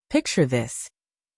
Picture this.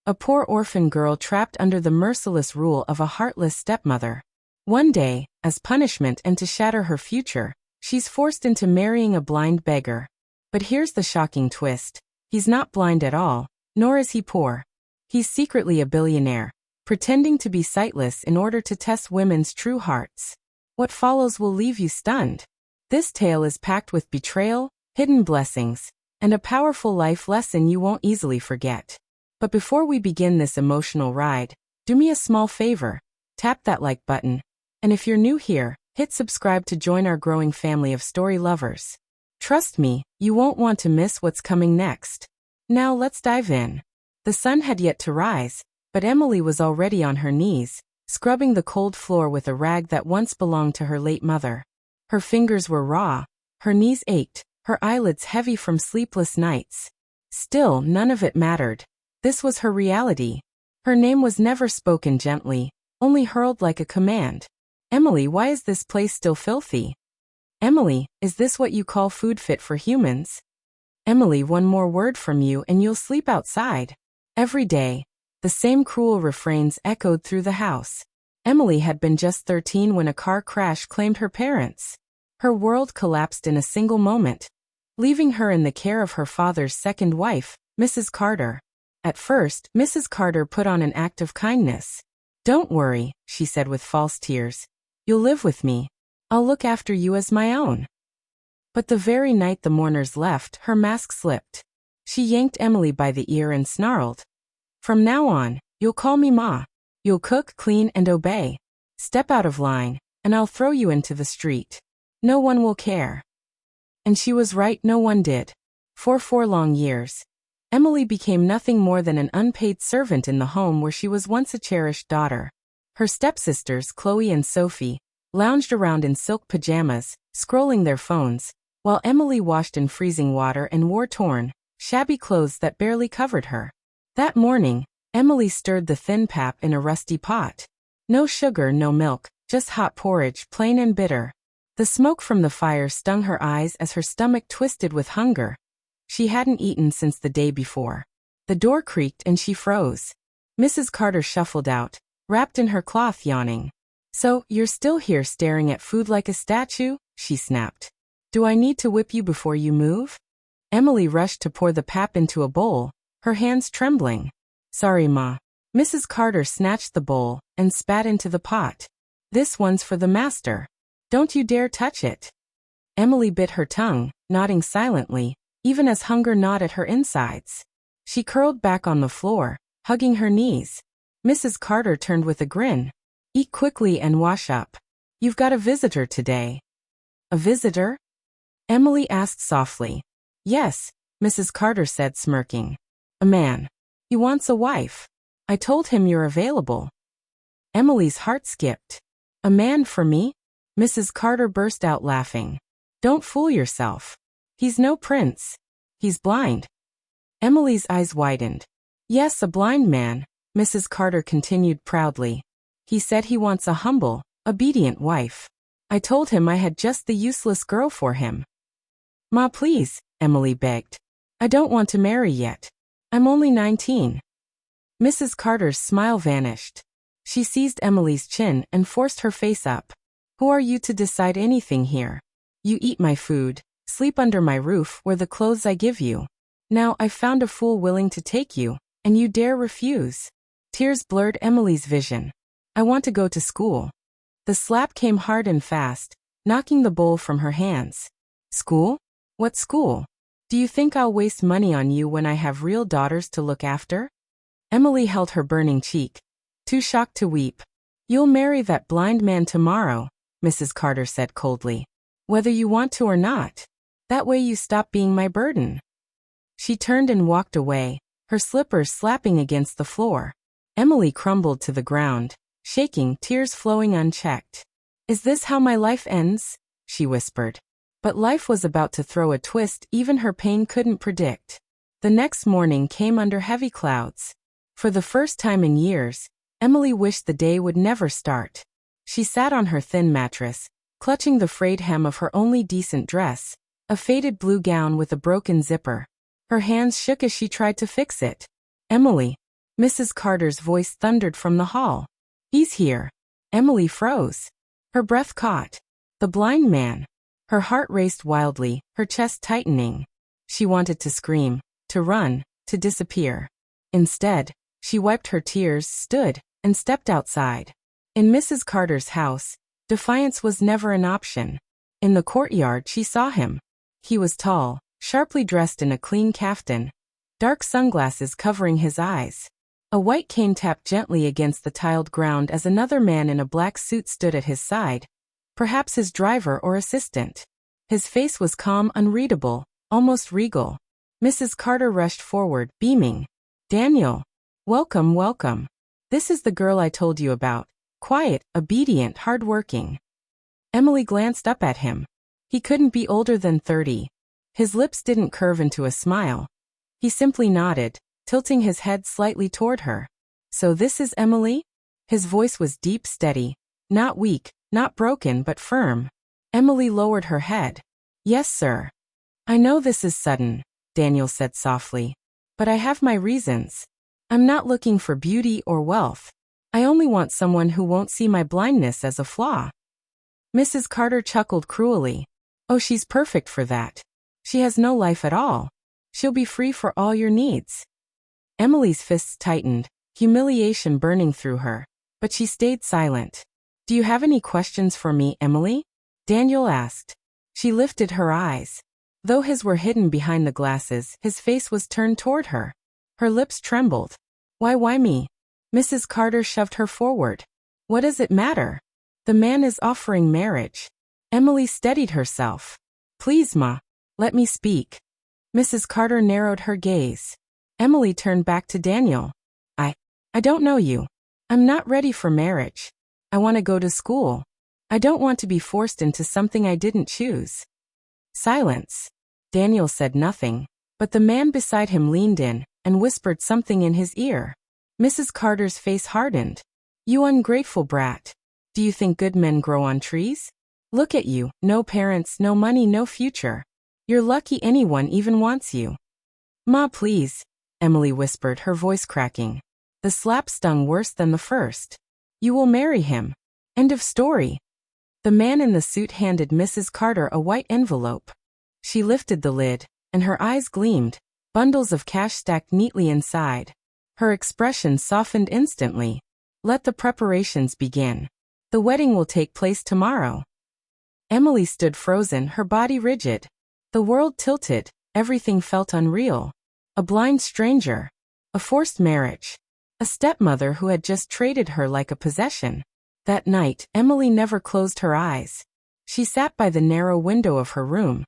A poor orphan girl trapped under the merciless rule of a heartless stepmother. One day, as punishment and to shatter her future, she's forced into marrying a blind beggar. But here's the shocking twist. He's not blind at all, nor is he poor. He's secretly a billionaire, pretending to be sightless in order to test women's true hearts. What follows will leave you stunned. This tale is packed with betrayal, hidden blessings, and a powerful life lesson you won't easily forget. But before we begin this emotional ride, do me a small favor. Tap that like button. And if you're new here, hit subscribe to join our growing family of story lovers. Trust me, you won't want to miss what's coming next. Now let's dive in. The sun had yet to rise, but Emily was already on her knees, scrubbing the cold floor with a rag that once belonged to her late mother. Her fingers were raw, her knees ached, her eyelids heavy from sleepless nights. Still, none of it mattered. This was her reality. Her name was never spoken gently, only hurled like a command. Emily, why is this place still filthy? Emily, is this what you call food fit for humans? Emily, one more word from you and you'll sleep outside. Every day, the same cruel refrains echoed through the house. Emily had been just 13 when a car crash claimed her parents. Her world collapsed in a single moment, leaving her in the care of her father's second wife, Mrs. Carter. At first, Mrs. Carter put on an act of kindness. "Don't worry," she said with false tears. "You'll live with me. I'll look after you as my own." But the very night the mourners left, her mask slipped. She yanked Emily by the ear and snarled, "From now on, you'll call me Ma. You'll cook, clean, and obey. Step out of line, and I'll throw you into the street. No one will care." And she was right, no one did. For 4 long years, Emily became nothing more than an unpaid servant in the home where she was once a cherished daughter. Her stepsisters, Chloe and Sophie, lounged around in silk pajamas, scrolling their phones, while Emily washed in freezing water and wore torn, shabby clothes that barely covered her. That morning, Emily stirred the thin pap in a rusty pot. No sugar, no milk, just hot porridge, plain and bitter. The smoke from the fire stung her eyes as her stomach twisted with hunger. She hadn't eaten since the day before. The door creaked and she froze. Mrs. Carter shuffled out, wrapped in her cloth, yawning. "So, you're still here staring at food like a statue?" she snapped. "Do I need to whip you before you move?" Emily rushed to pour the pap into a bowl, her hands trembling. "Sorry, Ma." Mrs. Carter snatched the bowl and spat into the pot. "This one's for the master. Don't you dare touch it." Emily bit her tongue, nodding silently, even as hunger gnawed at her insides. She curled back on the floor, hugging her knees. Mrs. Carter turned with a grin. "Eat quickly and wash up. You've got a visitor today." "A visitor?" Emily asked softly. "Yes," Mrs. Carter said, smirking. "A man. He wants a wife. I told him you're available." Emily's heart skipped. "A man for me?" Mrs. Carter burst out laughing. "Don't fool yourself. He's no prince. He's blind." Emily's eyes widened. "Yes, a blind man," Mrs. Carter continued proudly. "He said he wants a humble, obedient wife. I told him I had just the useless girl for him." "Ma, please," Emily begged. "I don't want to marry yet. I'm only 19. Mrs. Carter's smile vanished. She seized Emily's chin and forced her face up. "Who are you to decide anything here? You eat my food, sleep under my roof, wear the clothes I give you. Now I've found a fool willing to take you, and you dare refuse." Tears blurred Emily's vision. "I want to go to school." The slap came hard and fast, knocking the bowl from her hands. "School? What school? Do you think I'll waste money on you when I have real daughters to look after?" Emily held her burning cheek, too shocked to weep. "You'll marry that blind man tomorrow," Mrs. Carter said coldly. "Whether you want to or not. That way you stop being my burden." She turned and walked away, her slippers slapping against the floor. Emily crumbled to the ground, shaking, tears flowing unchecked. "Is this how my life ends?" she whispered. But life was about to throw a twist even her pain couldn't predict. The next morning came under heavy clouds. For the first time in years, Emily wished the day would never start. She sat on her thin mattress, clutching the frayed hem of her only decent dress, a faded blue gown with a broken zipper. Her hands shook as she tried to fix it, Emily. Mrs. Carter's voice thundered from the hall. He's here. Emily froze. Her breath caught. The blind man. Her heart raced wildly, her chest tightening. She wanted to scream, to run, to disappear. Instead, she wiped her tears, stood, and stepped outside. In Mrs. Carter's house, defiance was never an option. In the courtyard she saw him. He was tall, sharply dressed in a clean kaftan, dark sunglasses covering his eyes. A white cane tapped gently against the tiled ground as another man in a black suit stood at his side, perhaps his driver or assistant. His face was calm, unreadable, almost regal. Mrs. Carter rushed forward, beaming. Daniel. Welcome, welcome. This is the girl I told you about. Quiet, obedient, hardworking. Emily glanced up at him. He couldn't be older than 30. His lips didn't curve into a smile. He simply nodded, tilting his head slightly toward her. So this is Emily? His voice was deep, steady. Not weak, not broken, but firm. Emily lowered her head. Yes, sir. I know this is sudden, Daniel said softly. But I have my reasons. I'm not looking for beauty or wealth. I only want someone who won't see my blindness as a flaw. Mrs. Carter chuckled cruelly. Oh, she's perfect for that. She has no life at all. She'll be free for all your needs. Emily's fists tightened, humiliation burning through her. But she stayed silent. Do you have any questions for me, Emily? Daniel asked. She lifted her eyes. Though his were hidden behind the glasses, his face was turned toward her. Her lips trembled. Why me? Mrs. Carter shoved her forward. What does it matter? The man is offering marriage. Emily steadied herself. Please, Ma. Let me speak. Mrs. Carter narrowed her gaze. Emily turned back to Daniel. I don't know you. I'm not ready for marriage. I want to go to school. I don't want to be forced into something I didn't choose. Silence. Daniel said nothing, but the man beside him leaned in and whispered something in his ear. Mrs. Carter's face hardened. You ungrateful brat. Do you think good men grow on trees? Look at you, no parents, no money, no future. You're lucky anyone even wants you. Ma, please, Emily whispered, her voice cracking. The slap stung worse than the first. You will marry him. End of story. The man in the suit handed Mrs. Carter a white envelope. She lifted the lid, and her eyes gleamed, bundles of cash stacked neatly inside. Her expression softened instantly. Let the preparations begin. The wedding will take place tomorrow. Emily stood frozen, her body rigid. The world tilted, everything felt unreal. A blind stranger. A forced marriage. A stepmother who had just traded her like a possession. That night, Emily never closed her eyes. She sat by the narrow window of her room,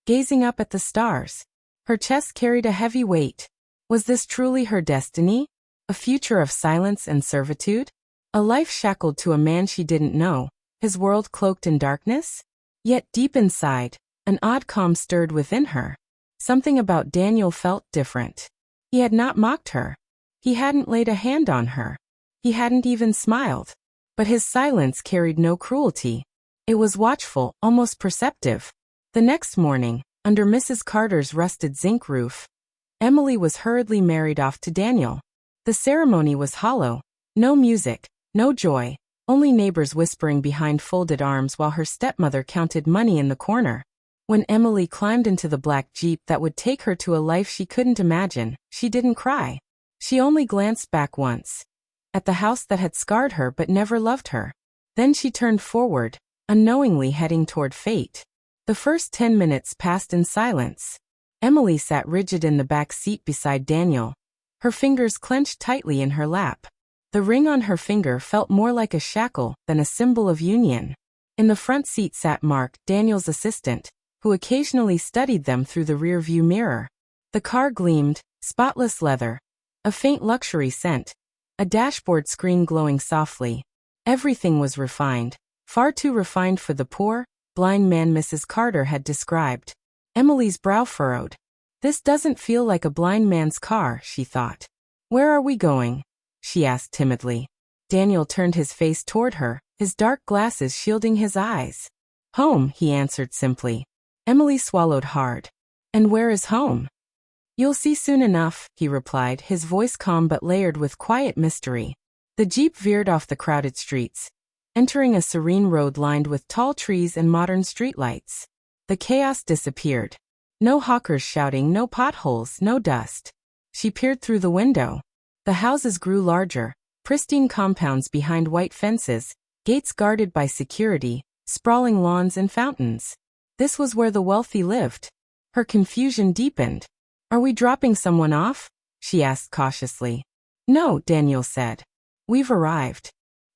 gazing up at the stars. Her chest carried a heavy weight. Was this truly her destiny? A future of silence and servitude? A life shackled to a man she didn't know, his world cloaked in darkness? Yet deep inside, an odd calm stirred within her. Something about Daniel felt different. He had not mocked her. He hadn't laid a hand on her. He hadn't even smiled. But his silence carried no cruelty. It was watchful, almost perceptive. The next morning, under Mrs. Carter's rusted zinc roof, Emily was hurriedly married off to Daniel. The ceremony was hollow. No music, no joy, only neighbors whispering behind folded arms while her stepmother counted money in the corner. When Emily climbed into the black Jeep that would take her to a life she couldn't imagine, she didn't cry. She only glanced back once. At the house that had scarred her but never loved her. Then she turned forward, unknowingly heading toward fate. The first 10 minutes passed in silence. Emily sat rigid in the back seat beside Daniel, her fingers clenched tightly in her lap. The ring on her finger felt more like a shackle than a symbol of union. In the front seat sat Mark, Daniel's assistant, who occasionally studied them through the rear-view mirror. The car gleamed, spotless leather, a faint luxury scent, a dashboard screen glowing softly. Everything was refined, far too refined for the poor, blind man Mrs. Carter had described. Emily's brow furrowed. This doesn't feel like a blind man's car, she thought. Where are we going? She asked timidly. Daniel turned his face toward her, his dark glasses shielding his eyes. Home, he answered simply. Emily swallowed hard. And where is home? You'll see soon enough, he replied, his voice calm but layered with quiet mystery. The jeep veered off the crowded streets, entering a serene road lined with tall trees and modern streetlights. The chaos disappeared. No hawkers shouting, no potholes, no dust. She peered through the window. The houses grew larger, pristine compounds behind white fences, gates guarded by security, sprawling lawns and fountains. This was where the wealthy lived. Her confusion deepened. Are we dropping someone off? She asked cautiously. No, Daniel said. We've arrived.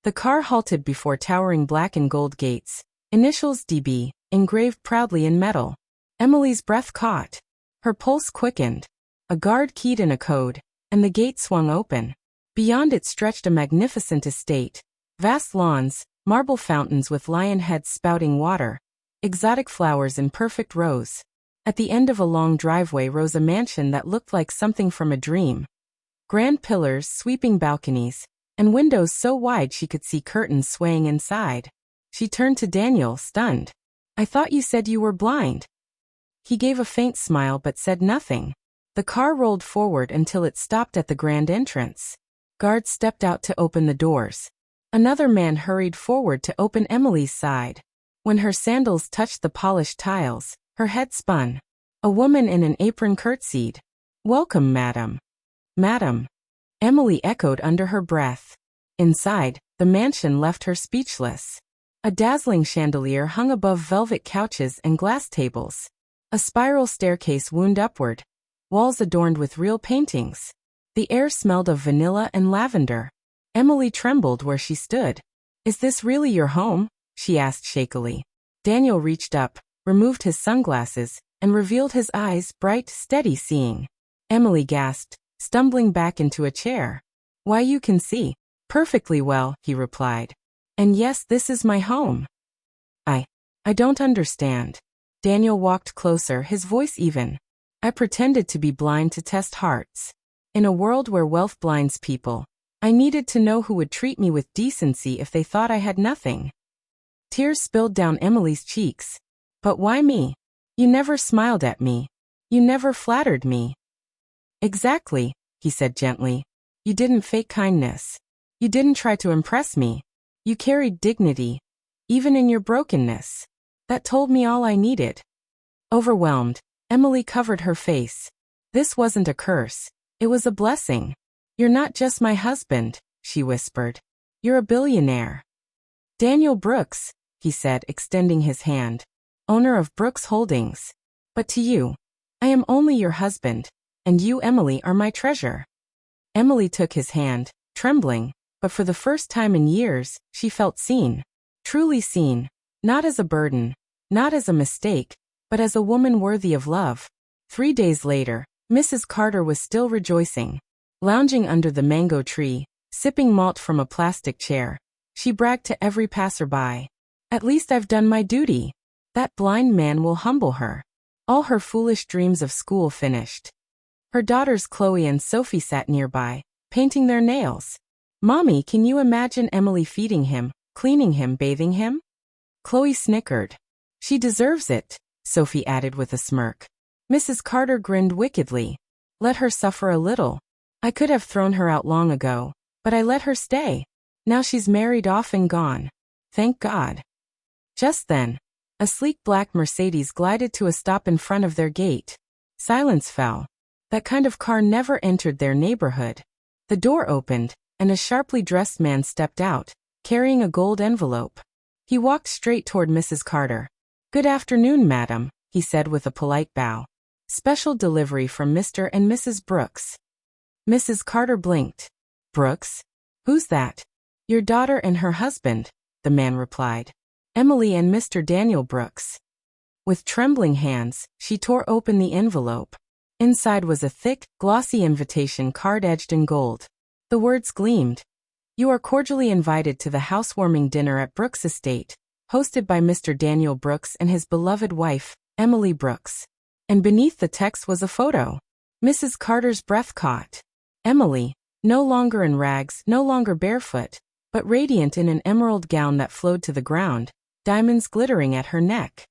The car halted before towering black and gold gates, initials DB, engraved proudly in metal. Emily's breath caught. Her pulse quickened. A guard keyed in a code, and the gate swung open. Beyond it stretched a magnificent estate. Vast lawns, marble fountains with lion heads spouting water, exotic flowers in perfect rows. At the end of a long driveway rose a mansion that looked like something from a dream. Grand pillars, sweeping balconies, and windows so wide she could see curtains swaying inside. She turned to Daniel, stunned. I thought you said you were blind. He gave a faint smile but said nothing. The car rolled forward until it stopped at the grand entrance. Guards stepped out to open the doors. Another man hurried forward to open Emily's side. When her sandals touched the polished tiles, her head spun. A woman in an apron curtsied. Welcome, madam. Madam. Emily echoed under her breath. Inside, the mansion left her speechless. A dazzling chandelier hung above velvet couches and glass tables. A spiral staircase wound upward, walls adorned with real paintings. The air smelled of vanilla and lavender. Emily trembled where she stood. Is this really your home? She asked shakily. Daniel reached up, removed his sunglasses, and revealed his eyes, bright, steady seeing. Emily gasped, stumbling back into a chair. Why, you can see perfectly well, he replied. And yes, this is my home. I don't understand. Daniel walked closer, his voice even. I pretended to be blind to test hearts. In a world where wealth blinds people, I needed to know who would treat me with decency if they thought I had nothing. Tears spilled down Emily's cheeks. But why me? You never smiled at me. You never flattered me. Exactly, he said gently. You didn't fake kindness. You didn't try to impress me. You carried dignity, even in your brokenness. That told me all I needed. Overwhelmed, Emily covered her face. This wasn't a curse. It was a blessing. You're not just my husband, she whispered. You're a billionaire. Daniel Brooks, he said, extending his hand. Owner of Brooks Holdings. But to you, I am only your husband, and you, Emily, are my treasure. Emily took his hand, trembling, but for the first time in years, she felt seen. Truly seen, not as a burden, not as a mistake, but as a woman worthy of love. 3 days later, Mrs. Carter was still rejoicing. Lounging under the mango tree, sipping malt from a plastic chair, she bragged to every passerby. At least I've done my duty. That blind man will humble her. All her foolish dreams of school finished. Her daughters Chloe and Sophie sat nearby, painting their nails. Mommy, can you imagine Emily feeding him, cleaning him, bathing him? Chloe snickered. She deserves it, Sophie added with a smirk. Mrs. Carter grinned wickedly. Let her suffer a little. I could have thrown her out long ago, but I let her stay. Now she's married off and gone. Thank God. Just then, a sleek black Mercedes glided to a stop in front of their gate. Silence fell. That kind of car never entered their neighborhood. The door opened, and a sharply dressed man stepped out, carrying a gold envelope. He walked straight toward Mrs. Carter. Good afternoon, madam, he said with a polite bow. Special delivery from Mr. and Mrs. Brooks. Mrs. Carter blinked. Brooks? Who's that? Your daughter and her husband, the man replied. Emily and Mr. Daniel Brooks. With trembling hands, she tore open the envelope. Inside was a thick, glossy invitation card edged in gold. The words gleamed. You are cordially invited to the housewarming dinner at Brooks Estate, hosted by Mr. Daniel Brooks and his beloved wife, Emily Brooks. And beneath the text was a photo. Mrs. Carter's breath caught. Emily, no longer in rags, no longer barefoot, but radiant in an emerald gown that flowed to the ground, diamonds glittering at her neck.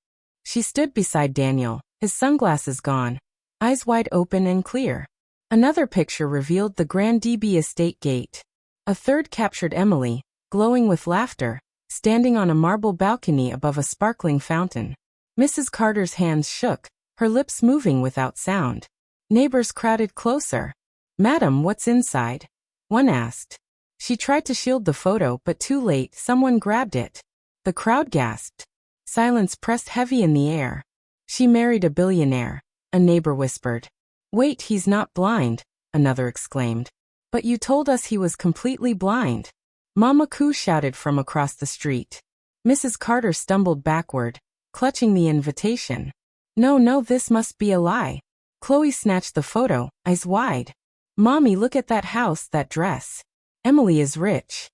She stood beside Daniel, his sunglasses gone, eyes wide open and clear. Another picture revealed the Grand DB estate gate. A third captured Emily, glowing with laughter, standing on a marble balcony above a sparkling fountain. Mrs. Carter's hands shook, her lips moving without sound. Neighbors crowded closer. "Madam, what's inside?" one asked. She tried to shield the photo, but too late, someone grabbed it. The crowd gasped. Silence pressed heavy in the air. "She married a billionaire," a neighbor whispered. "Wait, he's not blind," another exclaimed. "But you told us he was completely blind." Mama Coo shouted from across the street. Mrs. Carter stumbled backward, clutching the invitation. No, this must be a lie." Chloe snatched the photo, eyes wide. "Mommy, look at that house, that dress. Emily is rich."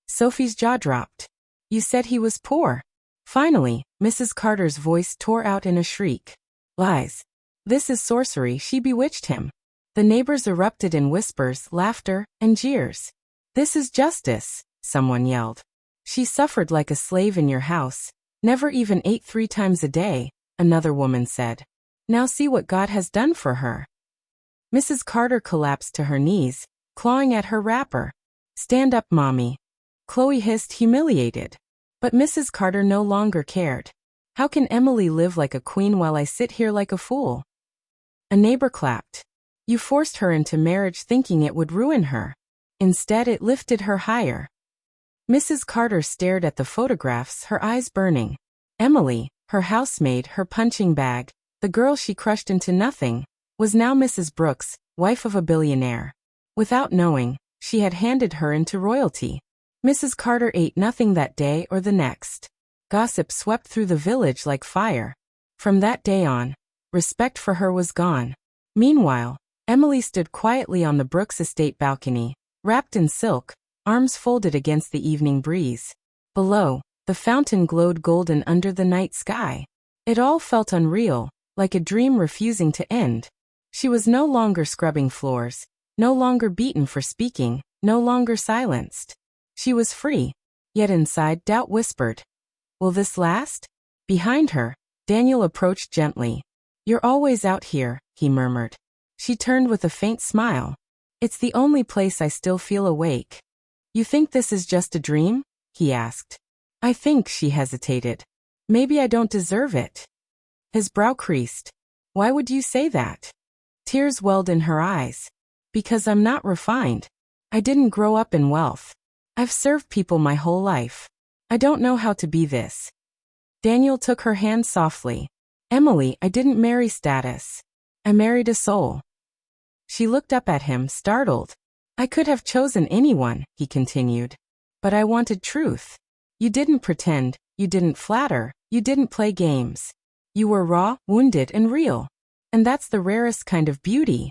Sophie's jaw dropped. "You said he was poor." Finally, Mrs. Carter's voice tore out in a shriek. "Lies. This is sorcery, she bewitched him." The neighbors erupted in whispers, laughter, and jeers. "This is justice," someone yelled. "She suffered like a slave in your house, never even ate 3 times a day," another woman said. "Now see what God has done for her." Mrs. Carter collapsed to her knees, clawing at her wrapper. "Stand up, Mommy," Chloe hissed, humiliated. But Mrs. Carter no longer cared. "How can Emily live like a queen while I sit here like a fool?" A neighbor clapped. "You forced her into marriage thinking it would ruin her. Instead, it lifted her higher." Mrs. Carter stared at the photographs, her eyes burning. Emily, her housemaid, her punching bag, the girl she crushed into nothing, was now Mrs. Brooks, wife of a billionaire. Without knowing, she had handed her into royalty. Mrs. Carter ate nothing that day or the next. Gossip swept through the village like fire. From that day on, respect for her was gone. Meanwhile, Emily stood quietly on the Brooks estate balcony, wrapped in silk, arms folded against the evening breeze. Below, the fountain glowed golden under the night sky. It all felt unreal, like a dream refusing to end. She was no longer scrubbing floors, no longer beaten for speaking, no longer silenced. She was free, yet inside doubt whispered, "Will this last?" Behind her, Daniel approached gently. "You're always out here," he murmured. She turned with a faint smile. "It's the only place I still feel awake." "You think this is just a dream?" he asked. "I think," she hesitated. "Maybe I don't deserve it." His brow creased. "Why would you say that?" Tears welled in her eyes. "Because I'm not refined. I didn't grow up in wealth. I've served people my whole life. I don't know how to be this." Daniel took her hand softly. "Emily, I didn't marry status. I married a soul." She looked up at him, startled. "I could have chosen anyone," he continued. "But I wanted truth. You didn't pretend, you didn't flatter, you didn't play games. You were raw, wounded, and real. And that's the rarest kind of beauty."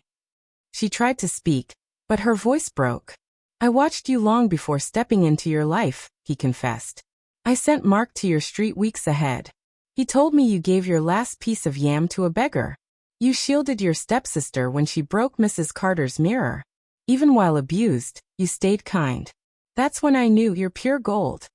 She tried to speak, but her voice broke. "I watched you long before stepping into your life," he confessed. "I sent Mark to your street weeks ahead. He told me you gave your last piece of yam to a beggar. You shielded your stepsister when she broke Mrs. Carter's mirror. Even while abused, you stayed kind. That's when I knew you're pure gold."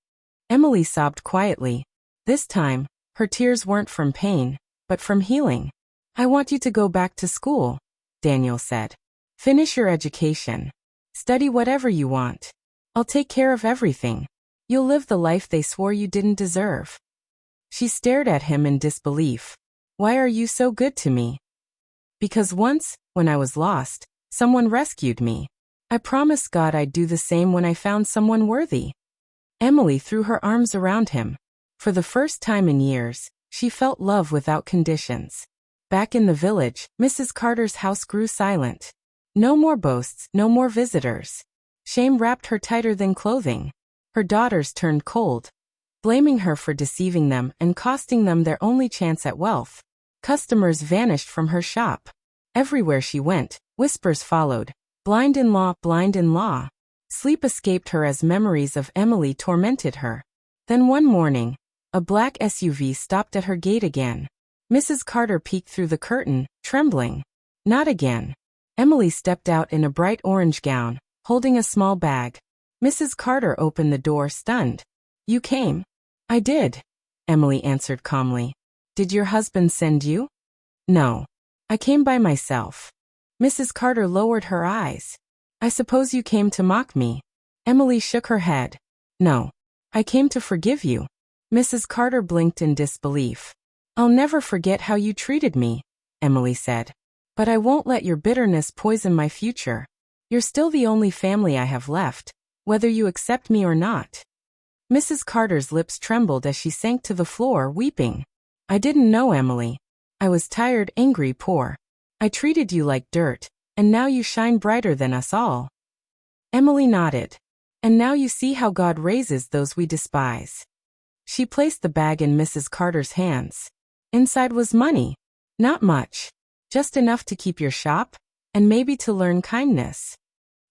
Emily sobbed quietly. This time, her tears weren't from pain, but from healing. "I want you to go back to school," Daniel said. "Finish your education. Study whatever you want. I'll take care of everything. You'll live the life they swore you didn't deserve." She stared at him in disbelief. "Why are you so good to me?" "Because once, when I was lost, someone rescued me. I promised God I'd do the same when I found someone worthy." Emily threw her arms around him. For the first time in years, she felt love without conditions. Back in the village, Mrs. Carter's house grew silent. No more boasts, no more visitors. Shame wrapped her tighter than clothing. Her daughters turned cold, blaming her for deceiving them and costing them their only chance at wealth. Customers vanished from her shop. Everywhere she went, whispers followed. "Blind in-law, blind in-law." Sleep escaped her as memories of Emily tormented her. Then one morning, a black SUV stopped at her gate again. Mrs. Carter peeked through the curtain, trembling. Not again. Emily stepped out in a bright orange gown, holding a small bag. Mrs. Carter opened the door, stunned. "You came?" "I did," Emily answered calmly. "Did your husband send you?" "No. I came by myself. Mrs. Carter lowered her eyes. I suppose you came to mock me. Emily shook her head. No. I came to forgive you. Mrs. Carter blinked in disbelief. I'll never forget how you treated me, Emily said. But I won't let your bitterness poison my future. You're still the only family I have left, whether you accept me or not. Mrs. Carter's lips trembled as she sank to the floor, weeping. I didn't know, Emily. I was tired, angry, poor. I treated you like dirt, and now you shine brighter than us all. Emily nodded. And now you see how God raises those we despise. She placed the bag in Mrs. Carter's hands. Inside was money. Not much. Just enough to keep your shop, and maybe to learn kindness.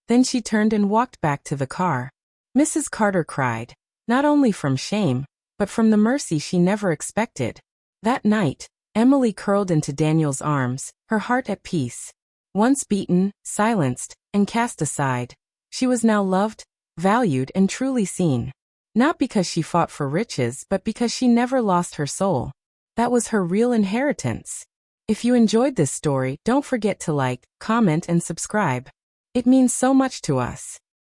Then she turned and walked back to the car. Mrs. Carter cried, not only from shame, but from the mercy she never expected. That night, Emily curled into Daniel's arms, her heart at peace. Once beaten, silenced, and cast aside, she was now loved, valued, and truly seen. Not because she fought for riches, but because she never lost her soul. That was her real inheritance. If you enjoyed this story, don't forget to like, comment, and subscribe. It means so much to us.